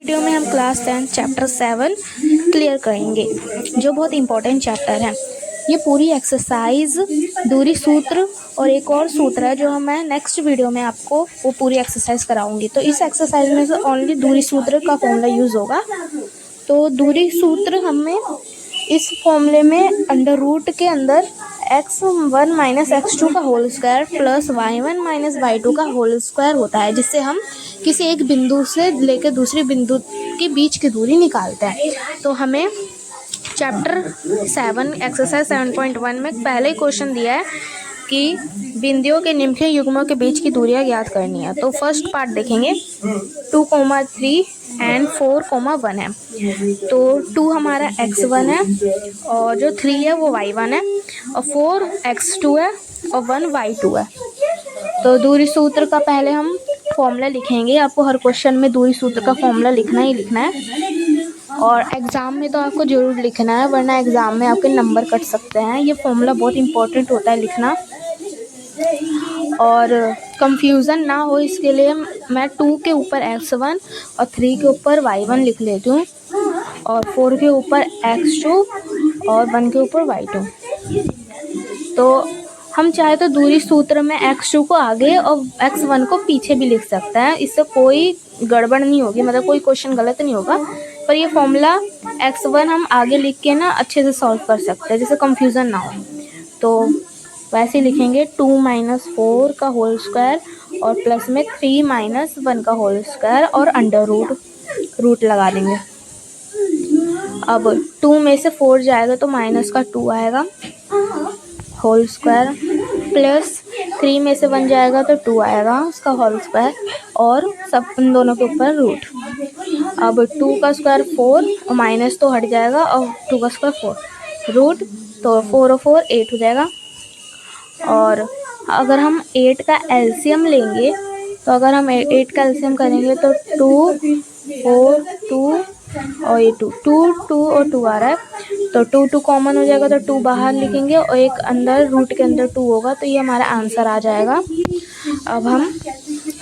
Video में हम class 10 chapter 7 clear करेंगे जो बहुत इम्पोर्टेंट चैप्टर है। ये पूरी एक्सरसाइज दूरी सूत्र और एक और सूत्र है जो मैं नेक्स्ट वीडियो में आपको वो पूरी एक्सरसाइज कराऊंगी। तो इस एक्सरसाइज में से ओनली दूरी सूत्र का फॉर्मूला यूज़ होगा। तो दूरी सूत्र हमें इस फॉर्मूले में अंडर रूट के अंदर x1 माइनस x2 का whole square plus y1 minus y2 का होल स्क्वायर होता है, जिससे हम किसी एक बिंदु से लेकर दूसरे बिंदु के बीच की दूरी निकालते हैं। तो हमें चैप्टर 7 एक्सरसाइज 7.1 में पहले ही क्वेश्चन दिया है कि बिंदुओं के निम्नलिखित युग्मों के बीच की दूरियां ज्ञात करनी है। तो फर्स्ट पार्ट देखेंगे 2, 3 एंड 4, 1 है। तो 2 हमारा x1 है और जो 3 है वो y1 है और 4 x2 है और 1 y2 है। तो दूरी सूत्र का पहले हम फॉर्मूला लिखेंगे। आपको हर क्वेश्चन में दूरी सूत्र का फॉर्मूला लिखना ही लिखना है और एग्ज़ाम में तो आपको ज़रूर लिखना है, वरना एग्ज़ाम में आपके नंबर कट सकते हैं। ये फॉर्मूला बहुत इंपॉर्टेंट होता है लिखना, और कंफ्यूजन ना हो इसके लिए मैं 2 के ऊपर x1 और 3 के ऊपर y1 लिख लेती हूँ और 4 के ऊपर x2 और 1 के ऊपर y2। तो हम चाहे तो दूरी सूत्र में x2 को आगे और x1 को पीछे भी लिख सकते हैं, इससे कोई गड़बड़ नहीं होगी, मतलब कोई क्वेश्चन गलत नहीं होगा। पर ये फॉर्मूला x1 हम आगे लिख के ना अच्छे से सॉल्व कर सकते हैं, जिससे कंफ्यूजन ना हो। तो वैसे लिखेंगे 2 माइनस 4 का होल स्क्वायर और प्लस में 3 माइनस 1 का होल स्क्वायर और अंडर रूट लगा देंगे। अब 2 में से 4 जाएगा तो माइनस का 2 आएगा होल स्क्वायर, प्लस 3 में से 1 जाएगा तो 2 आएगा उसका होल स्क्वायर, और सब इन दोनों के ऊपर रूट। अब 2 का स्क्वायर 4 और माइनस तो हट जाएगा और 2 का स्क्वायर 4 रूट, तो 4 और 4 8 हो जाएगा। और अगर हम 8 का एलसीएम लेंगे, तो अगर हम 8 का एलसीएम करेंगे तो 2 4 2 और ये 2 2 और 2 आ रहा है, तो 2 कॉमन हो जाएगा, तो 2 बाहर लिखेंगे और एक अंदर रूट के अंदर 2 होगा, तो ये हमारा आंसर आ जाएगा। अब हम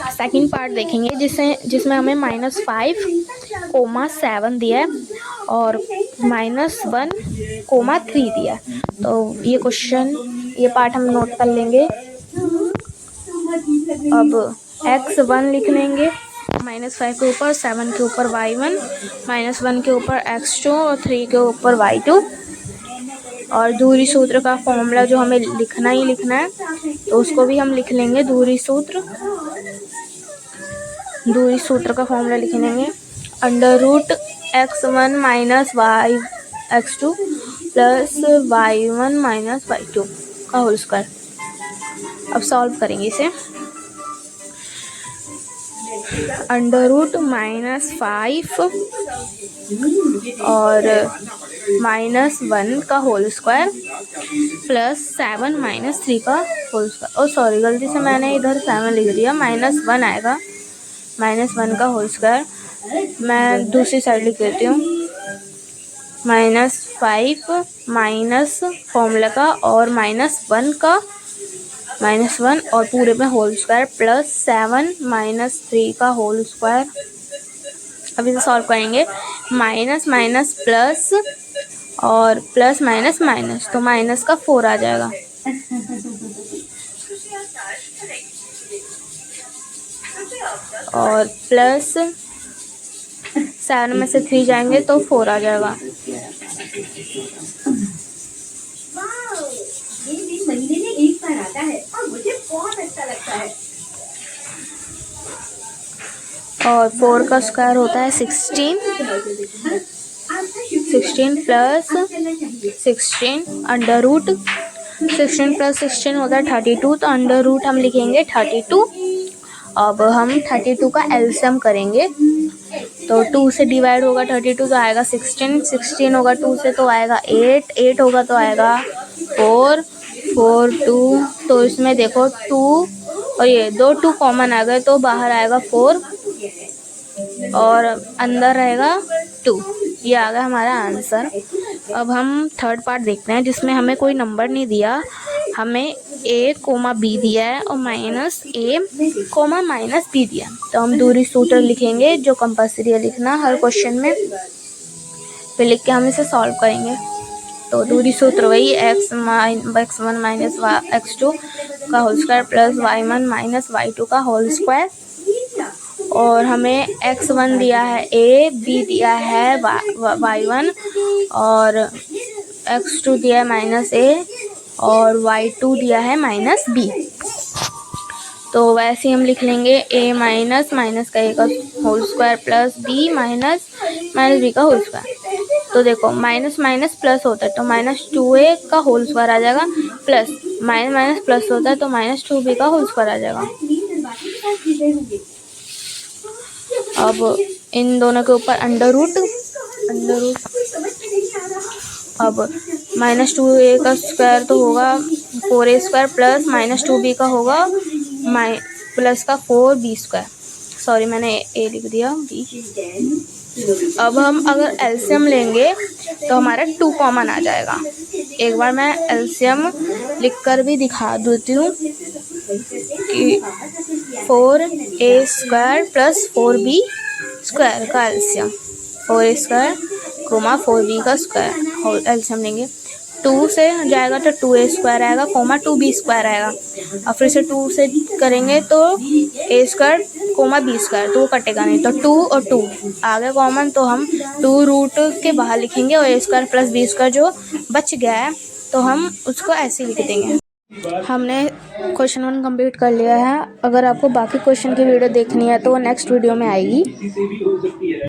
सेकंड पार्ट देखेंगे जिसमें हमें -5, 7 दिया है और -1, 3 दिया है। तो ये क्वेश्चन ये पार्ट हम नोट कर लेंगे। अब x1 लिख लेंगे -5 के ऊपर, 7 के ऊपर y1, -1 के ऊपर x2 और 3 के ऊपर y2। और दूरी सूत्र का फॉर्मूला जो हमें लिखना ही लिखना है, तो उसको भी हम लिख लेंगे। दूरी सूत्र का फॉर्मूला लिख लेंगे under root x1 minus y x2 plus y1 minus y2 का होल स्क्वायर। अब सॉल्व करेंगे इसे। अंडर रूट -5 और -1 का होल स्क्वायर प्लस 7 -3 का होल स्क्वायर। और सॉरी, गलती से मैंने इधर 7 लिख दिया, -1 आएगा, -1 का होल स्क्वायर। मैं दूसरी साइड लिख देती हूँ, -5 माइनस फॉर्मूला का और -1 का -1 और पूरे में होल स्क्वायर प्लस 7 -3 का होल स्क्वायर। अब इसे सॉल्व करेंगे, माइनस माइनस प्लस और प्लस माइनस माइनस, तो माइनस का 4 आ जाएगा। और प्लस 7 में से 3 जाएंगे तो 4 आ जाएगा। ये दिन महीने में एक बार आता है और मुझे बहुत अच्छा लगता है। और 4 का स्क्वायर होता है 16 प्लस 16 अंडर रूट 16 प्लस 16 होता है 32, तो अंडर रूट हम लिखेंगे 32। अब हम 32 का एलसीएम करेंगे, तो 2 से डिवाइड होगा 32 तो आएगा 16, 16 होगा 2 से तो आएगा 8, 8 होगा तो आएगा 4, 4 2, तो इसमें देखो 2 और ये 2 कॉमन आ गए तो बाहर आएगा 4 और अंदर रहेगा 2। ये आ गया हमारा आंसर। अब हम थर्ड पार्ट देखते हैं जिसमें हमें कोई नंबर नहीं दिया, हमें a कोमा b दिया है और minus a comma minus b दिया। तो हम दूरी सूत्र लिखेंगे जो कंपल्सरी है लिखना हर क्वेश्चन में। फिर लिख के हम इसे सॉल्व करेंगे। तो दूरी सूत्र वही x1 माइनस x2 का whole square plus y1 minus y2 का होल स्क्वायर। और हमें x1 दिया है a, b दिया है y1 और x2 दिया है माइनस a और y2 दिया है माइनस b। तो वैसे ही हम लिख लेंगे a माइनस का a का whole square plus b minus b का होल स्क्वायर। तो देखो माइनस माइनस प्लस होता है तो माइनस 2a का होल स्क्वायर आ जाएगा, प्लस माइनस प्लस होता है तो माइनस 2b का होल स्क्वायर आ जाएगा। अब इन दोनों के ऊपर अंडर रूट अब माइनस 2a का स्क्वायर तो होगा 4a square plus minus 2b का होगा प्लस का 4b स्क्वायर। सॉरी मैंने a लिख दिया b। अब हम अगर एलसीएम लेंगे तो हमारा 2 कॉमन आ जाएगा। एक बार मैं एलसीएम लिखकर भी दिखा देती हूँ कि 4a square plus 4b square का LCM 4a square comma 4b का स्क्वायर एलसीएम लेंगे। 2 से जाएगा तो 2a स्क्वायर आएगा कोमा 2b स्क्वायर आएगा और फिर से 2 से करेंगे तो a square comma b square, तो वो कटेगा नहीं। तो 2 और 2 आ गया कॉमन तो हम 2 रूट के बाहर लिखेंगे और a square plus b square जो बच गया है तो हम उसको ऐसे लिख देंगे। हमने क्वेश्चन 1 कंप्लीट कर लिया है। अगर आपको बाकी क्वेश्चन की वीडियो देखनी है तो वो नेक्स्ट वीडियो में आएगी।